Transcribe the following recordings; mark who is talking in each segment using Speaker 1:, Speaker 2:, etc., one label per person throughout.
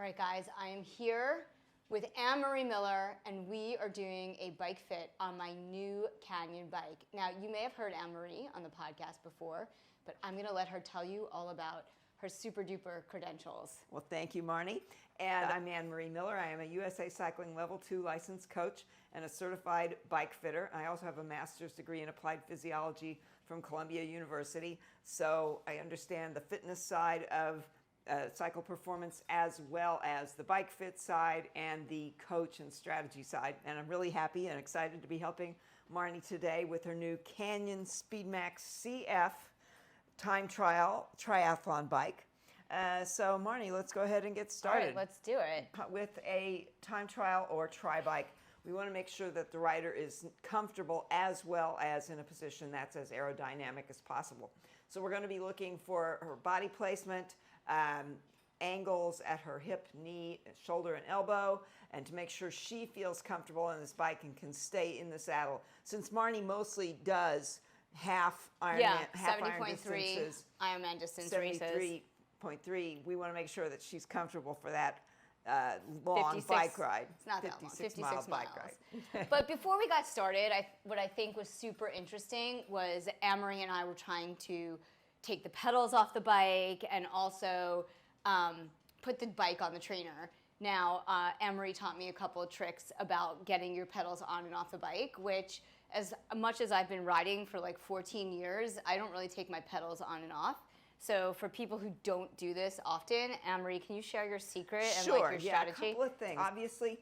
Speaker 1: All right, guys, I am here with Anne-Marie Miller, and we are doing a bike fit on my new Canyon bike. Now, you may have heard Anne-Marie on the podcast before, but I'm going to let her tell you all about her super duper credentials.
Speaker 2: Well, thank you, Marni. And I'm Anne-Marie Miller. I am a USA Cycling Level 2 licensed coach and a certified bike fitter. I also have a master's degree in applied physiology from Columbia University. So I understand the fitness side of cycle performance as well as the bike fit side and the coach and strategy side. And I'm really happy and excited to be helping Marni today with her new Canyon Speedmax CF time trial triathlon bike. So Marni, let's go ahead and get started.
Speaker 1: All right, let's do it.
Speaker 2: With a time trial or tri-bike, we want to make sure that the rider is comfortable as well as in a position that's as aerodynamic as possible. So we're going to be looking for her body placement, angles at her hip, knee, shoulder, and elbow, and to make sure she feels comfortable on this bike and can stay in the saddle. Since Marni mostly does half Ironman, half Iron distances,
Speaker 1: Ironman distance
Speaker 2: 73.3, we want to make sure that she's comfortable for that long bike ride.
Speaker 1: It's not that long, 56 miles.
Speaker 2: Bike ride.
Speaker 1: But before we got started, what I think was super interesting was Anne-Marie and I were trying to take the pedals off the bike and also put the bike on the trainer. Now, Anne-Marie taught me a couple of tricks about getting your pedals on and off the bike, which as much as I've been riding for like 14 years, I don't really take my pedals on and off. So for people who don't do this often, Anne-Marie, can you share your secret and like your strategy?
Speaker 2: A couple of things. Obviously,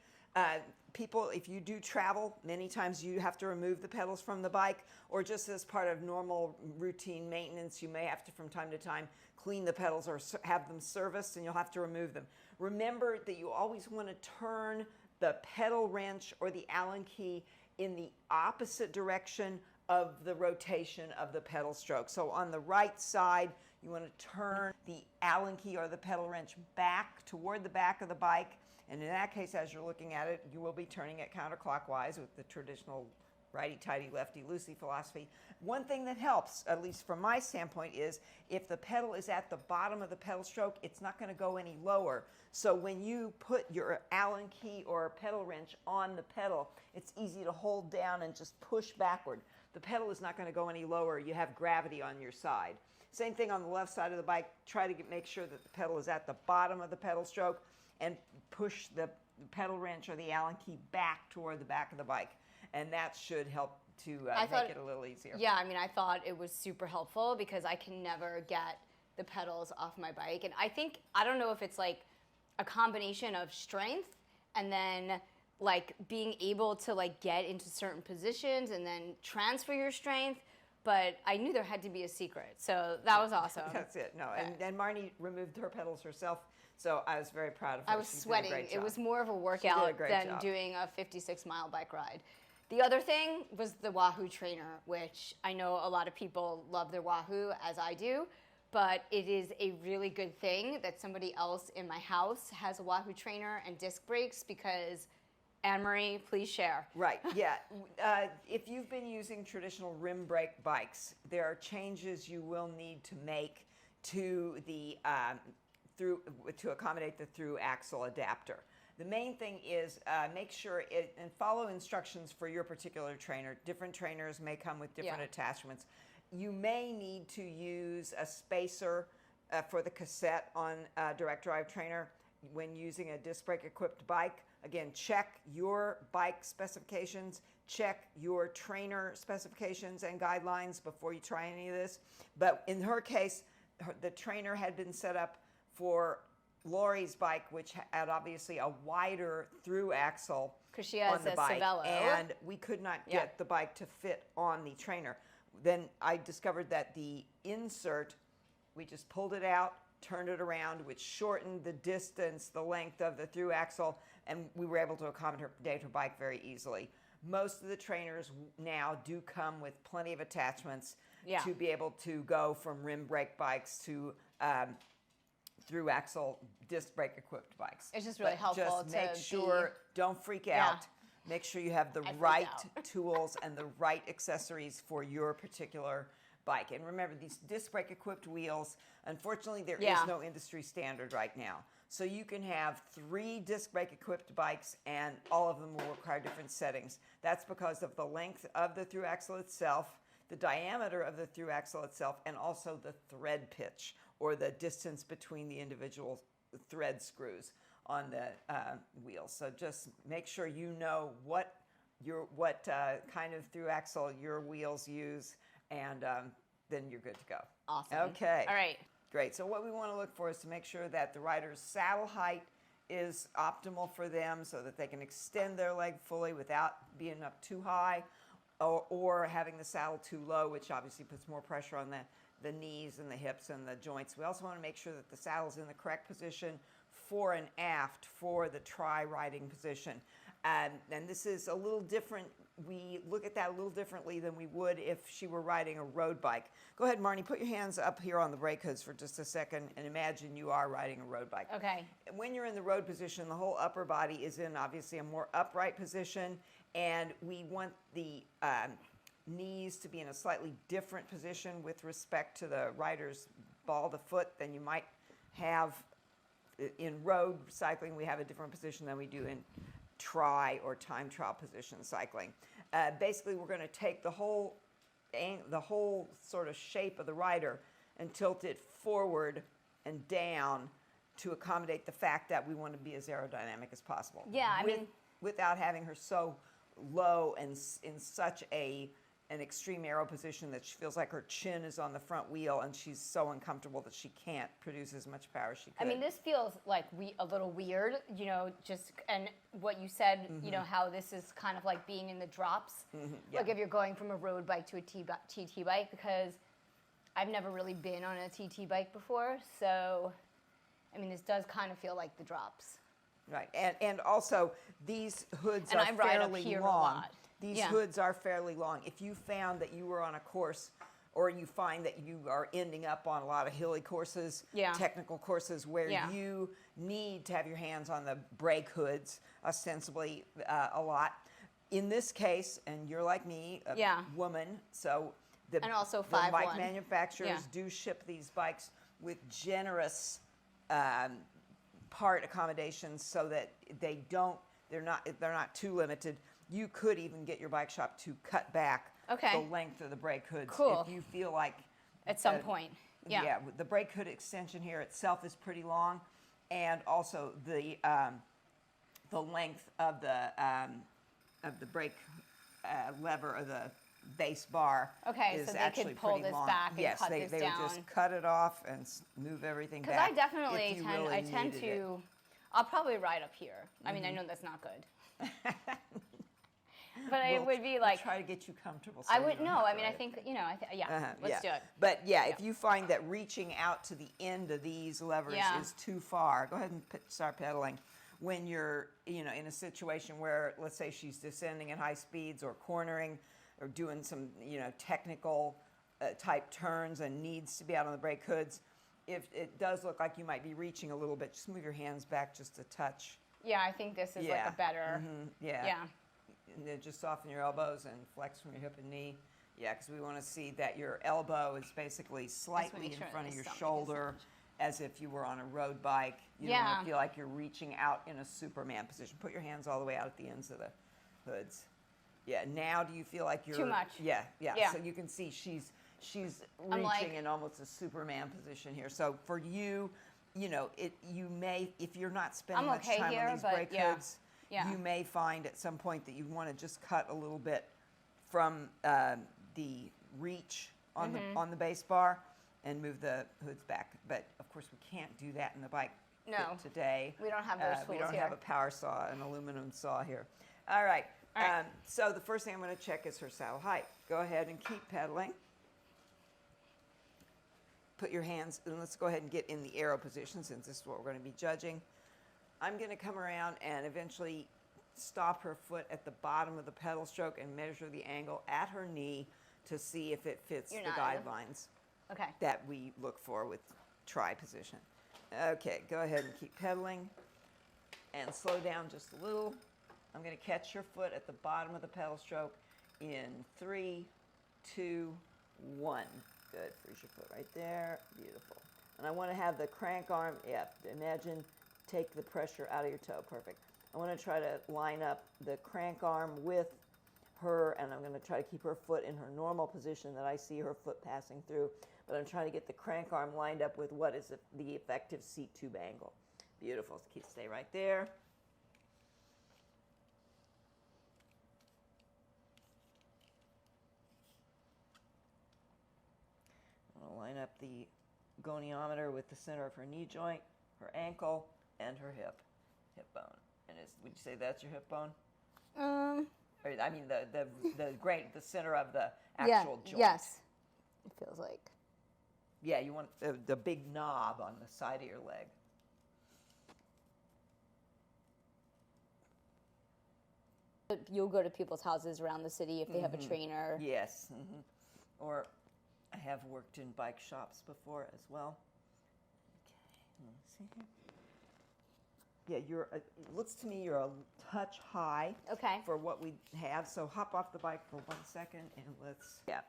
Speaker 2: people, if you do travel, many times you have to remove the pedals from the bike, or just as part of normal routine maintenance, you may have to, from time to time, clean the pedals or have them serviced, and you'll have to remove them. Remember that you always want to turn the pedal wrench or the Allen key in the opposite direction of the rotation of the pedal stroke. So on the right side, you want to turn the Allen key or the pedal wrench back toward the back of the bike. And in that case, as you're looking at it, you will be turning it counterclockwise with the traditional righty-tighty, lefty-loosey philosophy. One thing that helps, at least from my standpoint, is if the pedal is at the bottom of the pedal stroke, it's not going to go any lower. So when you put your Allen key or pedal wrench on the pedal, it's easy to hold down and just push backward. The pedal is not going to go any lower. You have gravity on your side. Same thing on the left side of the bike. Try to make sure that the pedal is at the bottom of the pedal stroke and push the pedal wrench or the Allen key back toward the back of the bike. And that should help to make it a little easier.
Speaker 1: Yeah, I mean, I thought it was super helpful because I can never get the pedals off my bike. And I don't know if it's like a combination of strength and then like being able to like get into certain positions and then transfer your strength. But I knew there had to be a secret. So that was awesome.
Speaker 2: That's it. No, and Marni removed her pedals herself. So I was very proud of her.
Speaker 1: I was sweating. It was more of a workout than doing a 56-mile bike ride. The other thing was the Wahoo trainer, which I know a lot of people love their Wahoo, as I do, but it is a really good thing that somebody else in my house has a Wahoo trainer and disc brakes because, Anne-Marie, please share.
Speaker 2: Right, yeah. If you've been using traditional rim brake bikes, there are changes you will need to make to the to accommodate the through axle adapter. The main thing is make sure and follow instructions for your particular trainer. Different trainers may come with different attachments. You may need to use a spacer for the cassette on a direct drive trainer when using a disc brake equipped bike. Again, check your bike specifications, check your trainer specifications and guidelines before you try any of this. But in her case, the trainer had been set up for Lori's bike, which had obviously a wider through axle
Speaker 1: she has
Speaker 2: on the bike,
Speaker 1: Cervelo.
Speaker 2: and we could not get the bike to fit on the trainer. Then I discovered that the insert, we just pulled it out, turned it around, which shortened the distance, the length of the through axle, and we were able to accommodate her bike very easily. Most of the trainers now do come with plenty of attachments to be able to go from rim brake bikes to through axle disc brake equipped bikes.
Speaker 1: It's just really helpful
Speaker 2: to make sure, don't freak out. Make sure you have the right tools and the right accessories for your particular bike. And remember, these disc brake equipped wheels, unfortunately, there is no industry standard right now. So you can have 3 disc brake equipped bikes and all of them will require different settings. That's because of the length of the through axle itself, the diameter of the through axle itself, and also the thread pitch, or the distance between the individual thread screws on the wheels. So just make sure you know what kind of through axle your wheels use, and then you're good to go.
Speaker 1: Awesome.
Speaker 2: Okay.
Speaker 1: All right.
Speaker 2: Great. So what we want to look for is to make sure that the rider's saddle height is optimal for them so that they can extend their leg fully without being up too high, or having the saddle too low, which obviously puts more pressure on the knees and the hips and the joints. We also want to make sure that the saddle's in the correct position fore and aft for the tri-riding position. And this is a little different. We look at that a little differently than we would if she were riding a road bike. Go ahead, Marni, put your hands up here on the brake hoods for just a second and imagine you are riding a road bike.
Speaker 1: Okay.
Speaker 2: When you're in the road position, the whole upper body is in obviously a more upright position, and we want the knees to be in a slightly different position with respect to the rider's ball of the foot than you might have in road cycling. We have a different position than we do in tri or time trial position cycling. Basically, we're going to take the whole sort of shape of the rider and tilt it forward and down to accommodate the fact that we want to be as aerodynamic as possible.
Speaker 1: Yeah, I mean,
Speaker 2: without having her so low and in such an extreme aero position that she feels like her chin is on the front wheel and she's so uncomfortable that she can't produce as much power as she could.
Speaker 1: I mean, this feels like a little weird, you know, and what you said, you know, how this is kind of like being in the drops.
Speaker 2: Yeah.
Speaker 1: Like if you're going from a road bike to a TT bike, because I've never really been on a TT bike before. So, I mean, this does kind of feel like the drops.
Speaker 2: Right, and also these hoods
Speaker 1: And
Speaker 2: are
Speaker 1: I ride up
Speaker 2: fairly
Speaker 1: here a
Speaker 2: long.
Speaker 1: lot.
Speaker 2: These hoods are fairly long. If you found that you were on a course, or you find that you are ending up on a lot of hilly courses, technical courses where you need to have your hands on the brake hoods ostensibly a lot. In this case, and you're like me, a woman, so
Speaker 1: and also
Speaker 2: the
Speaker 1: 5'1".
Speaker 2: bike manufacturers do ship these bikes with generous part accommodations so that they're not too limited. You could even get your bike shop to cut back the length of the brake hoods if you feel like
Speaker 1: at some point.
Speaker 2: Yeah, the brake hood extension here itself is pretty long, and also the length of the brake lever or the base bar is
Speaker 1: so they
Speaker 2: actually
Speaker 1: could pull
Speaker 2: pretty
Speaker 1: this
Speaker 2: long.
Speaker 1: back and
Speaker 2: yes,
Speaker 1: cut
Speaker 2: they
Speaker 1: this
Speaker 2: would
Speaker 1: down.
Speaker 2: just cut it off and move everything back.
Speaker 1: Because I definitely
Speaker 2: I
Speaker 1: tend to. I'll probably ride up here. I mean, I know that's not good. But it would be like,
Speaker 2: we'll try to get you comfortable. So
Speaker 1: I would no. I mean, I think let's do it.
Speaker 2: But if you find that reaching out to the end of these levers is too far, go ahead and start pedaling. When you're in a situation where, let's say, she's descending at high speeds or cornering or doing some technical type turns and needs to be out on the brake hoods, if it does look like you might be reaching a little bit, just move your hands back just a touch.
Speaker 1: Yeah, I think this is like a better.
Speaker 2: Yeah. And then just soften your elbows and flex from your hip and knee. Yeah, because we want to see that your elbow is basically slightly in front of your shoulder, as if you were on a road bike. You don't want to feel like you're reaching out in a Superman position. Put your hands all the way out at the ends of the hoods. Yeah. Now, do you feel like you're
Speaker 1: too much?
Speaker 2: Yeah. So you can see she's reaching in almost a Superman position here. So for you, you may, if you're not spending much time on these brake hoods, you may find at some point that you want to just cut a little bit from the reach on the base bar and move the hoods back. But of course, we can't do that in the bike today.
Speaker 1: We don't have those tools
Speaker 2: We don't
Speaker 1: here.
Speaker 2: have a power saw, an aluminum saw here. All right. So the first thing I'm going to check is her saddle height. Go ahead and keep pedaling. Put your hands, and let's go ahead and get in the arrow position since this is what we're going to be judging. I'm going to come around and eventually stop her foot at the bottom of the pedal stroke and measure the angle at her knee to see if it fits the guidelines that we look for with tri position. Okay, go ahead and keep pedaling and slow down just a little. I'm going to catch your foot at the bottom of the pedal stroke in 3, 2, 1. Good. Freeze your foot right there. Beautiful. And I want to have the crank arm, imagine take the pressure out of your toe. Perfect. I want to try to line up the crank arm with her, and I'm going to try to keep her foot in her normal position that I see her foot passing through, but I'm trying to get the crank arm lined up with what is the effective seat tube angle. Beautiful. Stay right there. I'm going to line up the goniometer with the center of her knee joint, her ankle, and her hip bone. And would you say that's your hip bone? Or, I mean the center of the actual joint.
Speaker 1: Yes. It feels like.
Speaker 2: Yeah, you want the big knob on the side of your leg.
Speaker 1: You'll go to people's houses around the city if they have a trainer.
Speaker 2: Yes. Or I have worked in bike shops before as well. Okay, let's see here. Yeah, it looks to me you're a touch high for what we have. So hop off the bike for 1 second and let's. Yeah.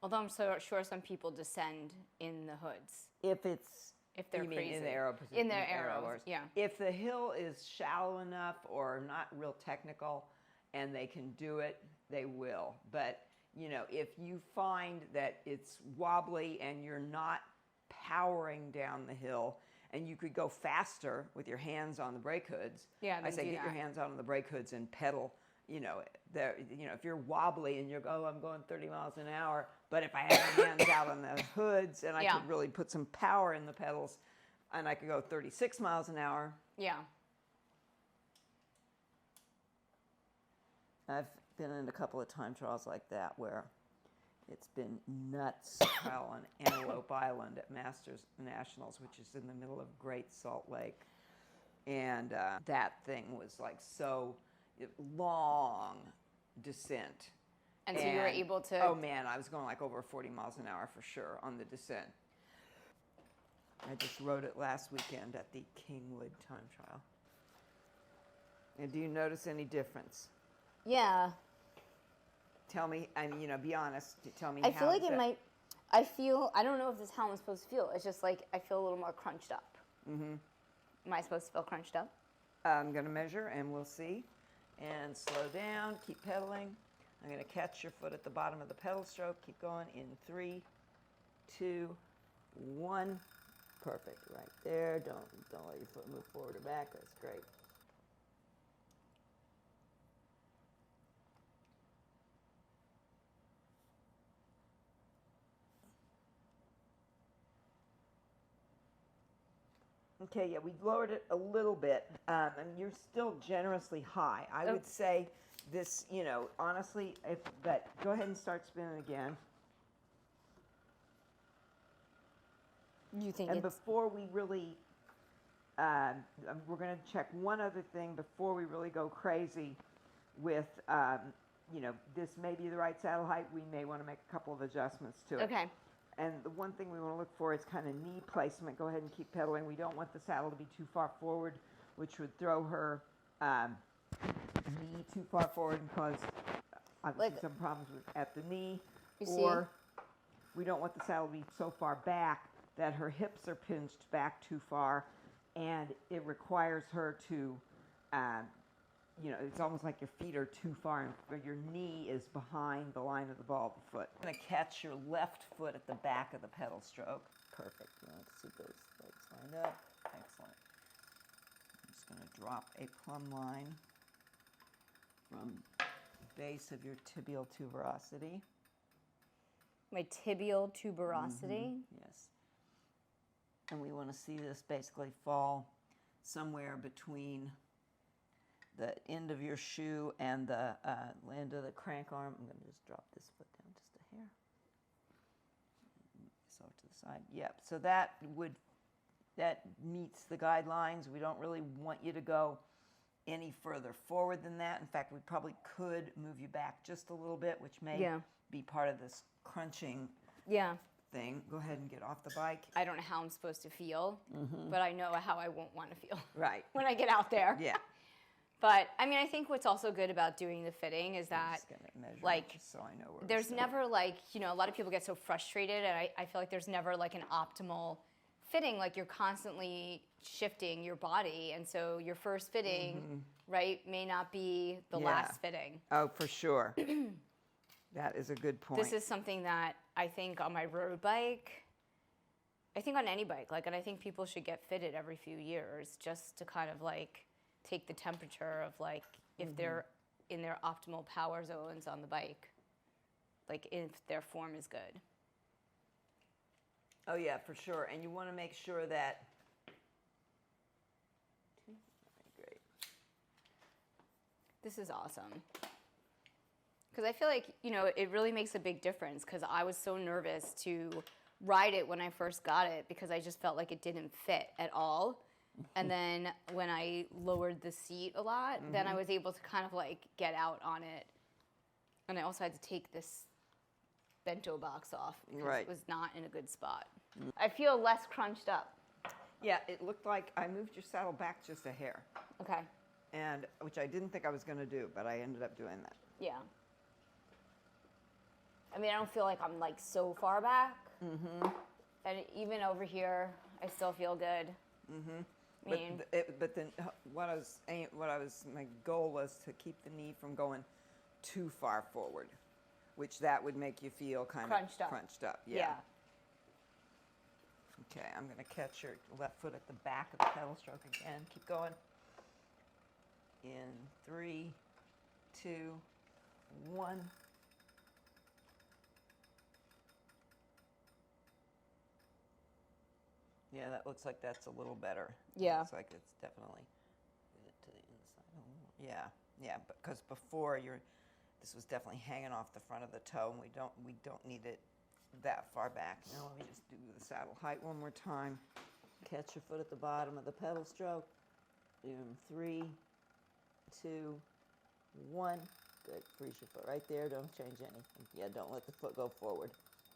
Speaker 1: Although I'm so sure some people descend in the hoods.
Speaker 2: If they're
Speaker 1: crazy.
Speaker 2: Mean in the aero position.
Speaker 1: In their aero, yeah.
Speaker 2: If the hill is shallow enough or not real technical and they can do it, they will. But, if you find that it's wobbly and you're not powering down the hill, and you could go faster with your hands on the brake hoods.
Speaker 1: Yeah,
Speaker 2: I say get your hands on the brake hoods and pedal. If you're wobbly and I'm going 30 miles an hour, but if I have my hands out on the hoods and I could really put some power in the pedals, and I could go 36 miles an hour.
Speaker 1: Yeah.
Speaker 2: I've been in a couple of time trials like that where it's been nuts trial on Antelope Island at Masters Nationals, which is in the middle of Great Salt Lake. And that thing was like so long descent.
Speaker 1: And so you were able to...
Speaker 2: Oh, man, I was going like over 40 miles an hour for sure on the descent. I just rode it last weekend at the Kingwood time trial. And do you notice any difference?
Speaker 1: Yeah.
Speaker 2: Tell me, be honest. Tell me
Speaker 1: I feel like it might... I don't know if this is how I'm supposed to feel. It's just like I feel a little more crunched up. Mm-hmm. Am I supposed to feel crunched up?
Speaker 2: I'm going to measure and we'll see. And slow down. Keep pedaling. I'm going to catch your foot at the bottom of the pedal stroke. Keep going in 3, 2, 1. Perfect. Right there. Don't let your foot move forward or back. That's great. Okay, yeah, we lowered it a little bit, and you're still generously high. I would say this, honestly, go ahead and start spinning again.
Speaker 1: You think
Speaker 2: and before we really, we're going to check one other thing before we really go crazy with, this may be the right saddle height. We may want to make a couple of adjustments to it.
Speaker 1: Okay.
Speaker 2: And the one thing we want to look for is kind of knee placement. Go ahead and keep pedaling. We don't want the saddle to be too far forward, which would throw her knee too far forward and cause obviously some problems at the knee. Or we don't want the saddle to be so far back that her hips are pinched back too far, and it requires her to, it's almost like your feet are too far and your knee is behind the line of the ball of the foot. You're going to catch your left foot at the back of the pedal stroke. Perfect. You want to see those legs lined up. Excellent. I'm just going to drop a plumb line from the base of your tibial tuberosity.
Speaker 1: My tibial tuberosity?
Speaker 2: Mm-hmm. Yes. And we want to see this basically fall somewhere between the end of your shoe and the end of the crank arm. I'm going to just drop this foot down just a hair. So to the side. Yep. So that meets the guidelines. We don't really want you to go any further forward than that. In fact, we probably could move you back just a little bit, which may be part of this crunching thing. Go ahead and get off the bike.
Speaker 1: I don't know how I'm supposed to feel, but I know how I won't want to feel when I get out there.
Speaker 2: Yeah.
Speaker 1: But I mean, I think what's also good about doing the fitting is that,
Speaker 2: just so I know where
Speaker 1: there's never a lot of people get so frustrated, and I feel like there's never an optimal fitting, like you're constantly shifting your body, and so your first fitting, right, may not be the last fitting.
Speaker 2: Oh, for sure. That is a good point.
Speaker 1: This is something that I think on my road bike, I think on any bike, like, and I think people should get fitted every few years just to kind of like take the temperature of like if they're in their optimal power zones on the bike, like if their form is good.
Speaker 2: Oh yeah, for sure. And you want to make sure that. Great.
Speaker 1: This is awesome. Because I feel like, you know, it really makes a big difference because I was so nervous to ride it when I first got it because I just felt like it didn't fit at all. And then when I lowered the seat a lot, then I was able to kind of like get out on it. And I also had to take this bento box off because it was not in a good spot. I feel less crunched up.
Speaker 2: Yeah, it looked like I moved your saddle back just a hair.
Speaker 1: Okay.
Speaker 2: And which I didn't think I was going to do, but I ended up doing that.
Speaker 1: Yeah. I mean, I don't feel like I'm like so far back. And even over here, I still feel good. I mean,
Speaker 2: but then my goal was to keep the knee from going too far forward, which that would make you feel kind of crunched up. Yeah. Okay, I'm going to catch your left foot at the back of the pedal stroke again. Keep going. In 3, 2, 1. Yeah, that looks like that's a little better.
Speaker 1: Yeah.
Speaker 2: Looks like it's definitely to the inside. Yeah, yeah, because before this was definitely hanging off the front of the toe, and we don't need it that far back. Now let me just do the saddle height one more time. Catch your foot at the bottom of the pedal stroke. In 3, 2, 1. Good. Freeze your foot right there. Don't change anything. Yeah, don't let the foot go forward.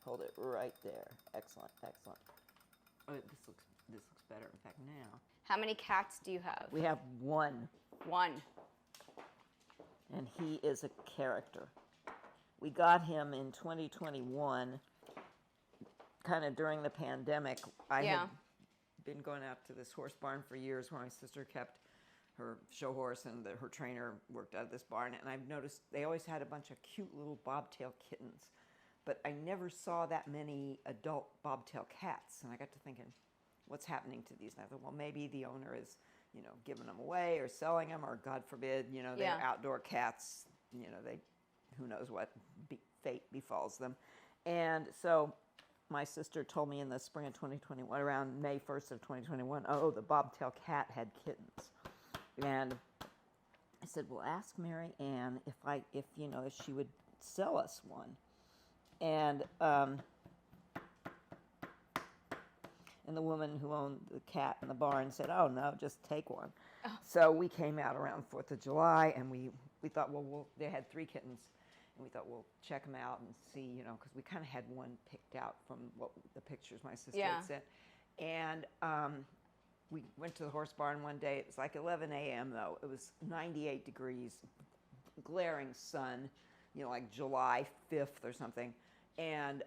Speaker 2: Hold it right there. Excellent, excellent. Oh, this looks better. In fact, now.
Speaker 1: how many cats do you have?
Speaker 2: We have one.
Speaker 1: One.
Speaker 2: And he is a character. We got him in 2021, kind of during the pandemic. I had been going out to this horse barn for years where my sister kept her show horse, and her trainer worked out of this barn. And I've noticed they always had a bunch of cute little bobtail kittens. But I never saw that many adult bobtail cats. And I got to thinking, what's happening to these? And I thought, well, maybe the owner is, giving them away or selling them, or God forbid, they're outdoor cats. Who knows what fate befalls them. And so my sister told me in the spring of 2021, around May 1st of 2021, the bobtail cat had kittens. And I said, well, ask Mary Ann if she would sell us one. And the woman who owned the cat in the barn said, oh, no, just take one. Oh. So we came out around 4th of July, and we thought, well, they had 3 kittens. And we thought, we'll check them out and see, because we kind of had one picked out from the pictures my sister had sent. And we went to the horse barn one day. It was like 11 a.m., though. It was 98 degrees, glaring sun, like July 5th or something. And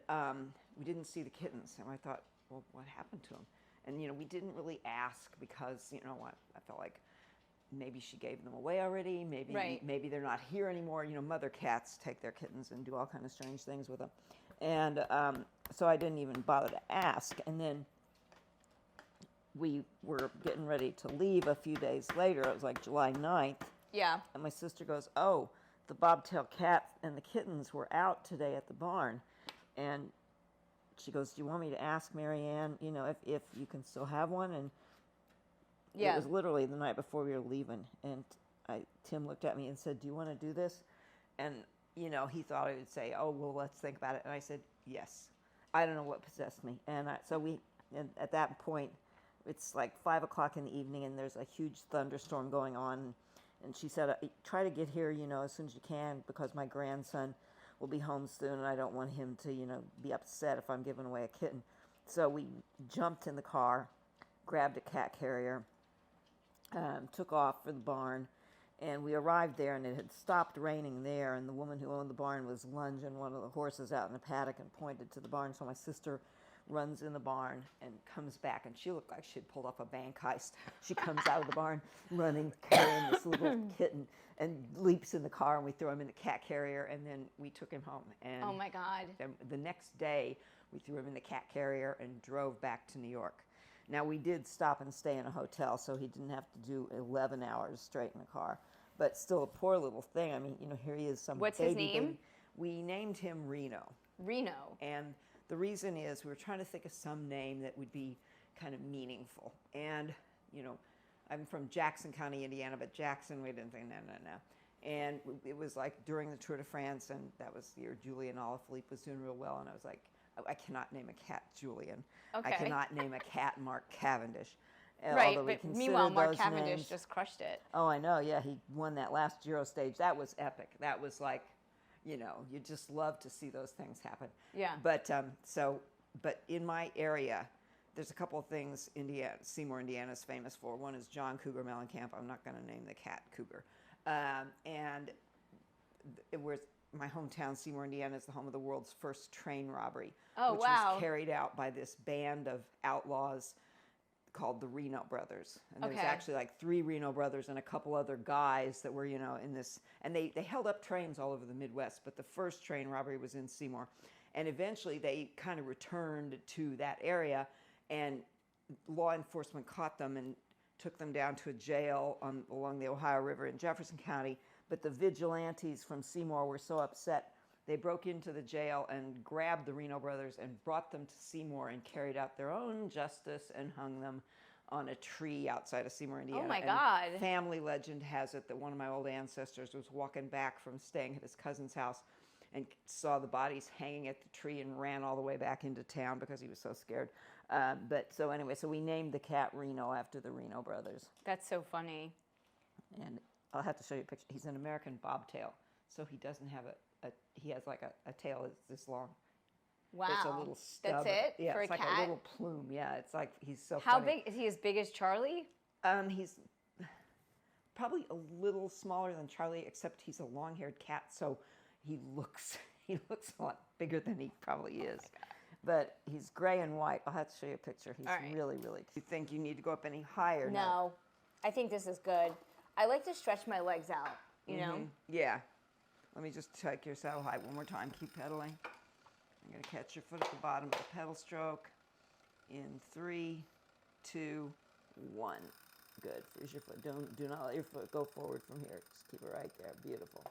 Speaker 2: we didn't see the kittens. And I thought, well, what happened to them? And, we didn't really ask because, I felt like maybe she gave them away already. Maybe they're not here anymore. Mother cats take their kittens and do all kinds of strange things with them. And so I didn't even bother to ask. And then we were getting ready to leave a few days later. It was like July 9th. Yeah. And my sister goes, oh, the bobtail cat and the kittens were out today at the barn. And she goes, do you want me to ask Mary Ann, if you can still have one? And it was literally the night before we were leaving. And Tim looked at me and said, do you want to do this? And, he thought I would say, oh, well, let's think about it. And I said, yes. I don't know what possessed me. And and at that point, it's like 5 o'clock in the evening, and there's a huge thunderstorm going on. And she said, try to get here, as soon as you can, because my grandson will be home soon, and I don't want him to, be upset if I'm giving away a kitten. So we jumped in the car, grabbed a cat carrier, took off for the barn, and we arrived there, and it had stopped raining there, and the woman who owned the barn was lunging one of the horses out in the paddock and pointed to the barn. So my sister runs in the barn and comes back, and she looked like she'd pulled off a bank heist. She comes out of the barn running, carrying this little kitten, and leaps in the car, and we throw him in the cat carrier, and then we took him home. And
Speaker 1: Oh my God.
Speaker 2: then the next day, we threw him in the cat carrier and drove back to New York. Now, we did stop and stay in a hotel, so he didn't have to do 11 hours straight in the car. But still a poor little thing. I mean, here he is, some
Speaker 1: What's
Speaker 2: baby
Speaker 1: his name?
Speaker 2: baby. We named him Reno.
Speaker 1: Reno.
Speaker 2: And the reason is we were trying to think of some name that would be kind of meaningful. And, I'm from Jackson County, Indiana, but Jackson, we didn't think, no. And it was like during the Tour de France, and that was the year Julian Alaphilippe was doing real well, and I was like, I cannot name a cat Julian.
Speaker 1: Okay.
Speaker 2: I cannot name a cat Mark Cavendish.
Speaker 1: Right,
Speaker 2: Although we
Speaker 1: but meanwhile,
Speaker 2: consider
Speaker 1: Mark
Speaker 2: those
Speaker 1: Cavendish
Speaker 2: names-
Speaker 1: just crushed it.
Speaker 2: Oh, I know. Yeah, he won that last Giro stage. That was epic. That was like, you just love to see those things happen.
Speaker 1: Yeah.
Speaker 2: But but in my area, there's a couple of things Seymour, Indiana is famous for. One is John Cougar Mellencamp. I'm not going to name the cat Cougar. And where my hometown, Seymour, Indiana, is the home of the world's first train robbery,
Speaker 1: Oh,
Speaker 2: which
Speaker 1: wow.
Speaker 2: was carried out by this band of outlaws called the Reno Brothers. And there's
Speaker 1: Okay.
Speaker 2: actually like 3 Reno brothers and a couple other guys that were, in this. And they held up trains all over the Midwest, but the first train robbery was in Seymour. And eventually they kind of returned to that area, and law enforcement caught them and took them down to a jail along the Ohio River in Jefferson County. But the vigilantes from Seymour were so upset, they broke into the jail and grabbed the Reno brothers and brought them to Seymour and carried out their own justice and hung them on a tree outside of Seymour, Indiana.
Speaker 1: Oh my
Speaker 2: And
Speaker 1: God.
Speaker 2: family legend has it that one of my old ancestors was walking back from staying at his cousin's house and saw the bodies hanging at the tree and ran all the way back into town because he was so scared. So anyway, so we named the cat Reno after the Reno brothers.
Speaker 1: That's so funny.
Speaker 2: And I'll have to show you a picture. He's an American bobtail, so he doesn't have he has like a tail that's this long.
Speaker 1: Wow.
Speaker 2: It's a little stub.
Speaker 1: That's it
Speaker 2: Yeah,
Speaker 1: for
Speaker 2: it's
Speaker 1: a
Speaker 2: like
Speaker 1: cat?
Speaker 2: a little plume. Yeah, it's like he's so
Speaker 1: How
Speaker 2: funny.
Speaker 1: big? Is he as big as Charlie?
Speaker 2: He's probably a little smaller than Charlie, except he's a long-haired cat, so he looks a lot bigger than he probably is. But he's gray and white. I'll have to show you a picture. He's
Speaker 1: All right.
Speaker 2: really, really cute. You think you need to go up any higher?
Speaker 1: No. I think this is good. I like to stretch my legs out, you know?
Speaker 2: Yeah. Let me just check your saddle height one more time. Keep pedaling. You're going to catch your foot at the bottom of the pedal stroke. In 3, 2, 1. Good. Freeze your foot. Do not let your foot go forward from here. Just keep it right there. Beautiful.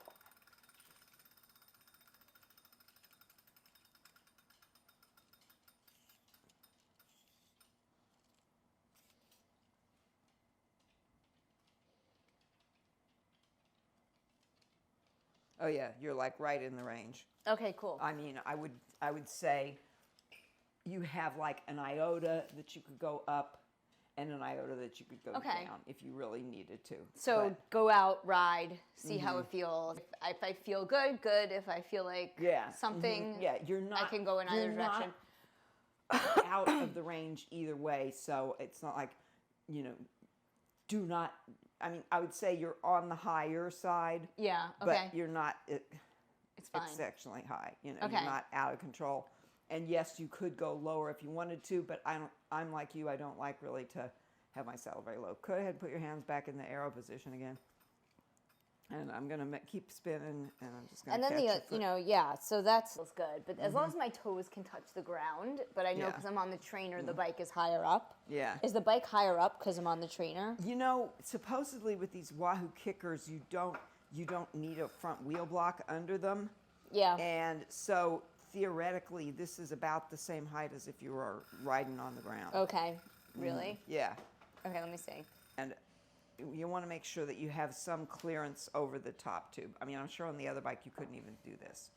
Speaker 2: Oh yeah, you're like right in the range.
Speaker 1: Okay, cool.
Speaker 2: I mean, I would say you have like an iota that you could go up and an iota that you could go
Speaker 1: Okay.
Speaker 2: down if you really needed to.
Speaker 1: So
Speaker 2: But,
Speaker 1: go out, ride, see how it feels. If I feel good, good. If I feel like something,
Speaker 2: yeah, you're not.
Speaker 1: I can go in
Speaker 2: you're
Speaker 1: either direction.
Speaker 2: not out of the range either way, so it's not like, do not. I mean, I would say you're on the higher side.
Speaker 1: Yeah, okay.
Speaker 2: But you're not.
Speaker 1: It's fine.
Speaker 2: Exceptionally high. You're
Speaker 1: Okay.
Speaker 2: not out of control. And yes, you could go lower if you wanted to, but I'm like you. I don't like really to have my saddle very low. Go ahead and put your hands back in the arrow position again. And I'm gonna keep spinning, and I'm just gonna.
Speaker 1: And then
Speaker 2: catch your foot.
Speaker 1: so that feels good. But as long as my toes can touch the ground, but I know
Speaker 2: Yeah.
Speaker 1: because I'm on the trainer, the bike is higher up.
Speaker 2: Yeah.
Speaker 1: Is the bike higher up because I'm on the trainer?
Speaker 2: Supposedly with these Wahoo kickers, you don't need a front wheel block under them.
Speaker 1: Yeah.
Speaker 2: And so theoretically, this is about the same height as if you were riding on the ground.
Speaker 1: Okay. Really?
Speaker 2: Yeah.
Speaker 1: Okay, let me see.
Speaker 2: And you want to make sure that you have some clearance over the top tube. I mean, I'm sure on the other bike you couldn't even do this.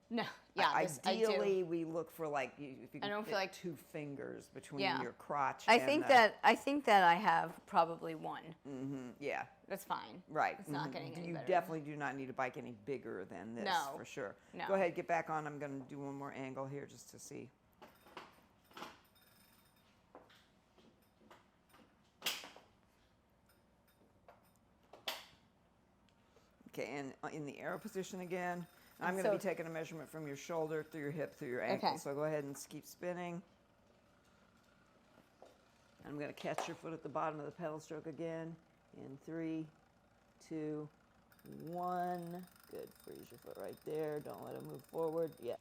Speaker 1: No. Yeah, I do.
Speaker 2: Ideally, we look for like if you can
Speaker 1: don't
Speaker 2: fit
Speaker 1: feel like-
Speaker 2: 2 fingers between
Speaker 1: Yeah.
Speaker 2: your crotch.
Speaker 1: I
Speaker 2: and
Speaker 1: think
Speaker 2: the,
Speaker 1: that I have probably one.
Speaker 2: Yeah.
Speaker 1: That's fine.
Speaker 2: Right.
Speaker 1: It's not getting any
Speaker 2: You
Speaker 1: better.
Speaker 2: definitely do not need a bike any bigger than this,
Speaker 1: No.
Speaker 2: for sure.
Speaker 1: No.
Speaker 2: Go ahead, get back on. I'm going to do one more angle here just to see. Okay, and in the arrow position again, I'm going to be taking a measurement from your shoulder through your hip, through your ankle.
Speaker 1: Okay.
Speaker 2: So go ahead and keep spinning. I'm going to catch your foot at the bottom of the pedal stroke again. In 3, 2, 1. Good. Freeze your foot right there. Don't let it move forward. Yeah.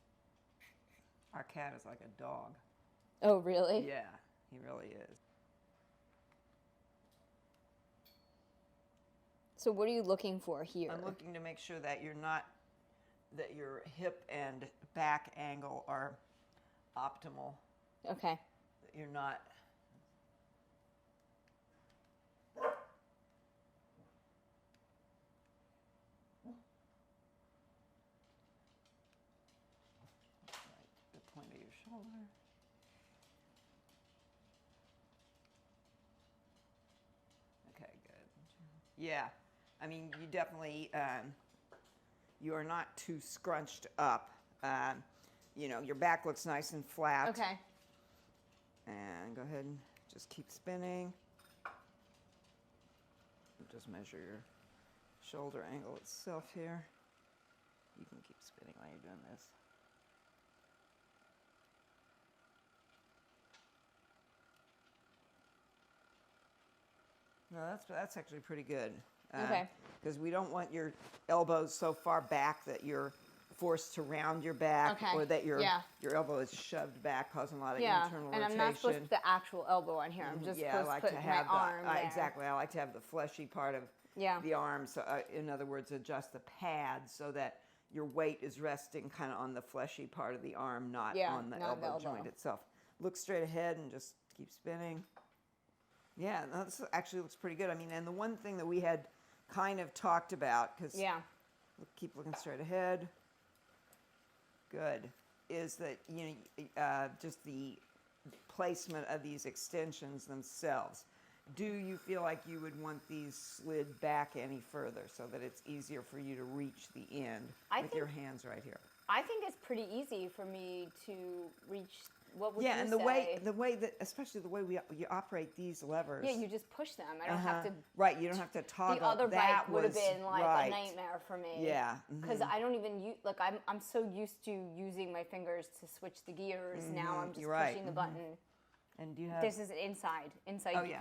Speaker 2: Our cat is like a dog.
Speaker 1: Oh, really?
Speaker 2: Yeah, he really is.
Speaker 1: So what are you looking for here?
Speaker 2: I'm looking to make sure that that your hip and back angle are optimal.
Speaker 1: Okay.
Speaker 2: That you're not. Right, the point of your shoulder. Okay, good. Yeah, I mean, you definitely, you are not too scrunched up. You know, your back looks nice and flat.
Speaker 1: Okay.
Speaker 2: And go ahead and just keep spinning. Just measure your shoulder angle itself here. You can keep spinning while you're doing this. No, that's actually pretty good.
Speaker 1: Okay.
Speaker 2: Because we don't want your elbows so far back that you're forced to round your back,
Speaker 1: Okay.
Speaker 2: or that your
Speaker 1: Yeah.
Speaker 2: elbow is shoved back, causing a lot of
Speaker 1: Yeah,
Speaker 2: internal
Speaker 1: and
Speaker 2: rotation.
Speaker 1: I'm not supposed to put the actual elbow on here. I'm just
Speaker 2: Yeah, I
Speaker 1: supposed
Speaker 2: like
Speaker 1: to
Speaker 2: to
Speaker 1: put
Speaker 2: have
Speaker 1: my arm there.
Speaker 2: exactly. I like to have the fleshy part of
Speaker 1: Yeah.
Speaker 2: the arm. So, in other words, adjust the pad so that your weight is resting kind of on the fleshy part of the arm, not on the
Speaker 1: not the
Speaker 2: elbow
Speaker 1: elbow.
Speaker 2: joint itself. Look straight ahead and just keep spinning. Yeah, no, this actually looks pretty good. I mean, and the one thing that we had kind of talked about, because
Speaker 1: Yeah.
Speaker 2: keep looking straight ahead. Good. Is that, you know, just the placement of these extensions themselves. Do you feel like you would want these slid back any further so that it's easier for you to reach the end with your hands right here?
Speaker 1: I think it's pretty easy for me to reach. What would
Speaker 2: Yeah,
Speaker 1: you
Speaker 2: and
Speaker 1: say?
Speaker 2: the way that, especially the way you operate these levers.
Speaker 1: Yeah, you just push them. I don't have to.
Speaker 2: Right, you don't have to toggle.
Speaker 1: The other
Speaker 2: That
Speaker 1: bike would have
Speaker 2: was-
Speaker 1: been like
Speaker 2: right.
Speaker 1: a nightmare for me.
Speaker 2: Yeah.
Speaker 1: Because I don't even use, like, I'm so used to using my fingers to switch the gears. Now I'm just
Speaker 2: You're right.
Speaker 1: pushing the button.
Speaker 2: And do you have?
Speaker 1: This is inside.
Speaker 2: Oh yeah.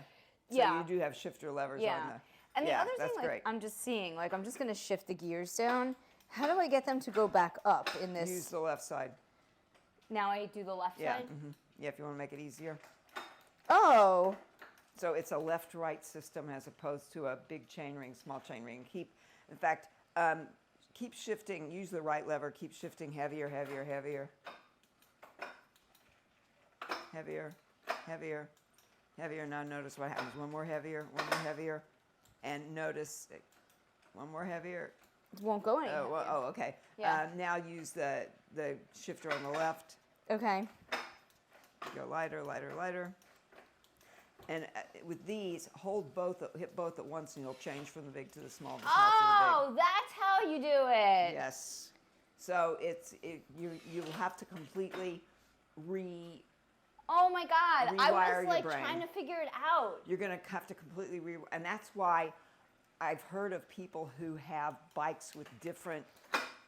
Speaker 2: So
Speaker 1: Yeah.
Speaker 2: you do have shifter levers
Speaker 1: Yeah.
Speaker 2: on the.
Speaker 1: And the
Speaker 2: yeah,
Speaker 1: other thing,
Speaker 2: that's
Speaker 1: like,
Speaker 2: great.
Speaker 1: I'm just seeing, like, I'm just going to shift the gears down. How do I get them to go back up in this?
Speaker 2: Use the left side.
Speaker 1: Now I do the left
Speaker 2: Yeah.
Speaker 1: side?
Speaker 2: Yeah, if you want to make it easier.
Speaker 1: Oh.
Speaker 2: So it's a left-right system as opposed to a big chain ring, small chain ring. In fact, keep shifting. Use the right lever. Keep shifting heavier, heavier, heavier. Heavier, heavier, heavier. Now notice what happens. One more heavier, and notice one more heavier.
Speaker 1: It won't go anywhere.
Speaker 2: Okay.
Speaker 1: Yeah.
Speaker 2: Now use the shifter on the left.
Speaker 1: Okay.
Speaker 2: Go lighter, lighter, lighter. And with these, hit both at once, and you'll change from the big to the small, the small to the
Speaker 1: Oh, that's how you do it.
Speaker 2: big. Yes. So you'll have to completely
Speaker 1: Oh my God. I
Speaker 2: Rewire
Speaker 1: was
Speaker 2: your
Speaker 1: like
Speaker 2: brain.
Speaker 1: trying to figure it out.
Speaker 2: You're going to have to completely and that's why I've heard of people who have bikes with different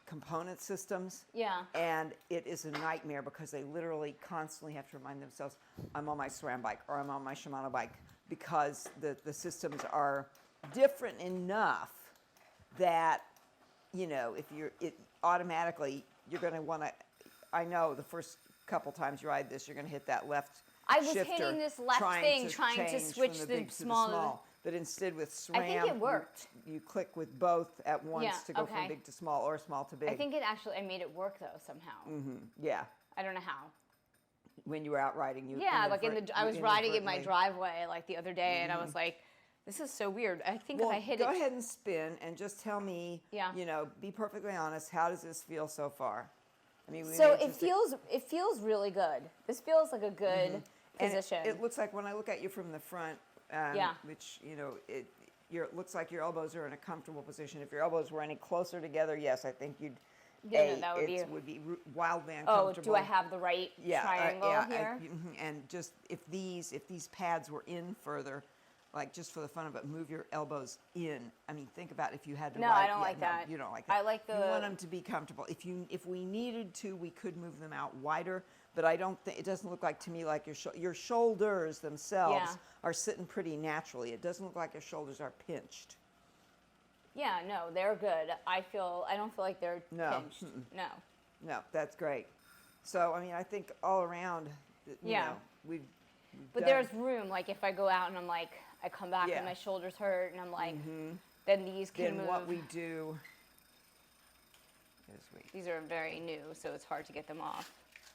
Speaker 2: component systems.
Speaker 1: Yeah.
Speaker 2: And it is a nightmare because they literally constantly have to remind themselves, I'm on my SRAM bike or I'm on my Shimano bike, because the systems are different enough that, you know, if automatically you're going to want to, I know the first couple times you ride this, you're going to hit that left
Speaker 1: I was
Speaker 2: shifter,
Speaker 1: hitting this left thing, trying to
Speaker 2: change
Speaker 1: switch
Speaker 2: from
Speaker 1: the
Speaker 2: big to
Speaker 1: small.
Speaker 2: But instead with SRAM,
Speaker 1: I think it worked.
Speaker 2: You click with both at once
Speaker 1: Yeah,
Speaker 2: to go
Speaker 1: okay.
Speaker 2: from big to small or small to big.
Speaker 1: I think I made it work though somehow.
Speaker 2: Yeah.
Speaker 1: I don't know how.
Speaker 2: When you were out riding,
Speaker 1: Yeah, like I was riding in my
Speaker 2: inadvertently-
Speaker 1: driveway like the other day, and I was like, "This is so weird." I think
Speaker 2: Well,
Speaker 1: if I hit
Speaker 2: go
Speaker 1: it,
Speaker 2: ahead and spin and just tell me.
Speaker 1: Yeah.
Speaker 2: You know, be perfectly honest. How does this feel so far? I mean,
Speaker 1: so it feels really good. This feels like a good
Speaker 2: and
Speaker 1: position.
Speaker 2: It looks like when I look at you from the front,
Speaker 1: Yeah.
Speaker 2: which you know, it looks like your elbows are in a comfortable position. If your elbows were any closer together, yes, I think you'd.
Speaker 1: Yeah, no, that would be-
Speaker 2: wildly
Speaker 1: Oh,
Speaker 2: uncomfortable.
Speaker 1: do I have the right triangle here?
Speaker 2: And just if these pads were in further, like just for the fun of it, move your elbows in. I mean, think about if you had to
Speaker 1: No,
Speaker 2: ride.
Speaker 1: I don't like that.
Speaker 2: You don't like that.
Speaker 1: I like
Speaker 2: You want them to be comfortable. If we needed to, we could move them out wider, but I don't think, it doesn't look like to me like your shoulders themselves are sitting pretty naturally. It doesn't look like your shoulders are pinched.
Speaker 1: Yeah, no, they're good. I don't feel like they're pinched. No.
Speaker 2: No, that's great. So, I mean, I think all around, you know, we've
Speaker 1: But
Speaker 2: done,
Speaker 1: there's room, like if I go out and I'm like, I come back and my shoulders hurt and I'm like, then these can move.
Speaker 2: Then what we do is
Speaker 1: These are very new, so it's hard to get them off.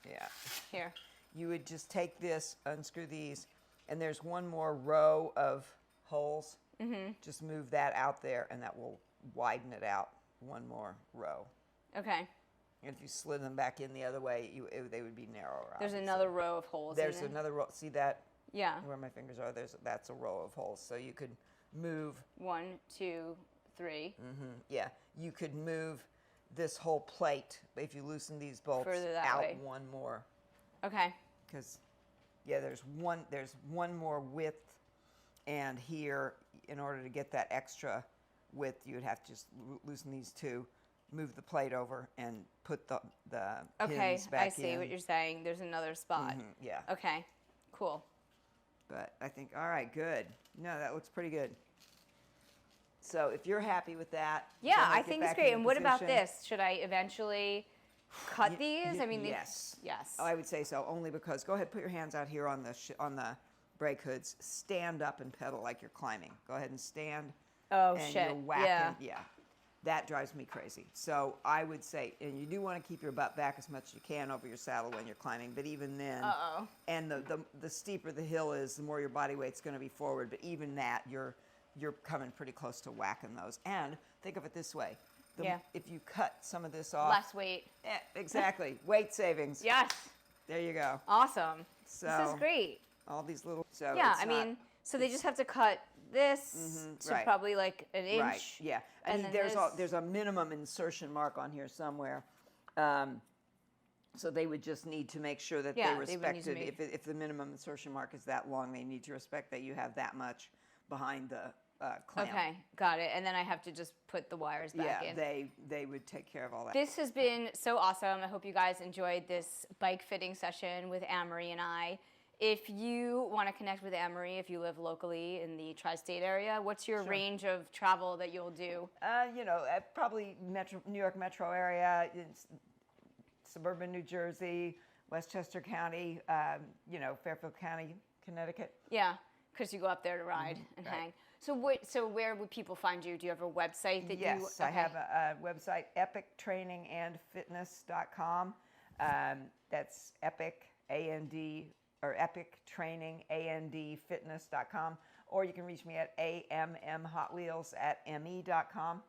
Speaker 2: Yeah.
Speaker 1: Here.
Speaker 2: You would just take this, unscrew these, and there's one more row of holes. Just move that out there, and that will widen it out one more row.
Speaker 1: Okay.
Speaker 2: And if you slid them back in the other way, they would be narrower.
Speaker 1: There's
Speaker 2: obviously.
Speaker 1: another row of holes.
Speaker 2: There's another row. See that?
Speaker 1: Yeah.
Speaker 2: Where my fingers are, that's a row of holes. So you could move.
Speaker 1: 1, 2, 3.
Speaker 2: Yeah. You could move this whole plate, if you loosen these bolts,
Speaker 1: Further that
Speaker 2: out
Speaker 1: way.
Speaker 2: one more.
Speaker 1: Okay.
Speaker 2: Because, yeah, there's one more width, and here, in order to get that extra width, you would have to just loosen these two, move the plate over, and put the pins back in.
Speaker 1: I see what you're saying. There's another spot.
Speaker 2: Yeah.
Speaker 1: Okay. Cool.
Speaker 2: But I think, all right, good. No, that looks pretty good. So if you're happy with that,
Speaker 1: Yeah,
Speaker 2: then
Speaker 1: I
Speaker 2: get
Speaker 1: think it's
Speaker 2: back
Speaker 1: great.
Speaker 2: into
Speaker 1: And what about
Speaker 2: position.
Speaker 1: this? Should I eventually cut these? I mean,
Speaker 2: yes.
Speaker 1: Yes.
Speaker 2: I would say so, only because, go ahead, put your hands out here on the brake hoods. Stand up and pedal like you're climbing. Go ahead and stand.
Speaker 1: Oh,
Speaker 2: and
Speaker 1: shit.
Speaker 2: You're whacking.
Speaker 1: Yeah.
Speaker 2: Yeah. That drives me crazy. So I would say, and you do want to keep your butt back as much as you can over your saddle when you're climbing, but even then, and the steeper the hill is, the more your body weight's going to be forward, but even that, you're coming pretty close to whacking those. And think of it this way. If you cut some of this off.
Speaker 1: Less weight.
Speaker 2: Exactly. Weight savings.
Speaker 1: Yes.
Speaker 2: There you go.
Speaker 1: Awesome.
Speaker 2: So,
Speaker 1: this is great.
Speaker 2: All these little. So
Speaker 1: Yeah,
Speaker 2: it's
Speaker 1: I
Speaker 2: not-
Speaker 1: mean, so they just have to cut this to
Speaker 2: right.
Speaker 1: probably like an inch.
Speaker 2: Right. Yeah. I
Speaker 1: and
Speaker 2: mean,
Speaker 1: then
Speaker 2: there's a minimum insertion mark on here somewhere. So they would just need to make sure that
Speaker 1: Yeah,
Speaker 2: they
Speaker 1: they would need to
Speaker 2: respected. If the minimum insertion mark is that long, they need to respect that you have that much behind the clamp.
Speaker 1: Okay, got it. And then I have to just put the wires back in.
Speaker 2: They would take care of all that.
Speaker 1: This has been so awesome. I hope you guys enjoyed this bike fitting session with Anne-Marie and I. If you want to connect with Anne-Marie, if you live locally in the tri-state area, what's your range of travel that you'll do?
Speaker 2: Probably New York metro area, suburban New Jersey, Westchester County, Fairfield County, Connecticut.
Speaker 1: Yeah, because you go up there to ride and hang. So where would people find you? Do you have a website that you?
Speaker 2: Yes, I have a website, epictrainingandfitness.com. That's epic, A-N-D, or epictrainingandfitness.com. Or you can reach me at ammhotwheels@me.com.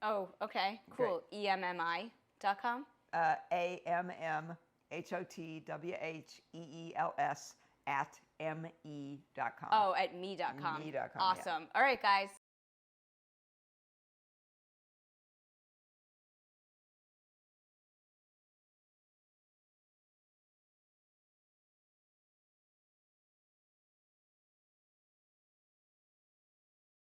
Speaker 1: Oh, okay, cool. EMMI.com?
Speaker 2: ammhotwheels@me.com.
Speaker 1: Oh, at me.com.
Speaker 2: Me.com, yeah.
Speaker 1: Awesome. All right, guys.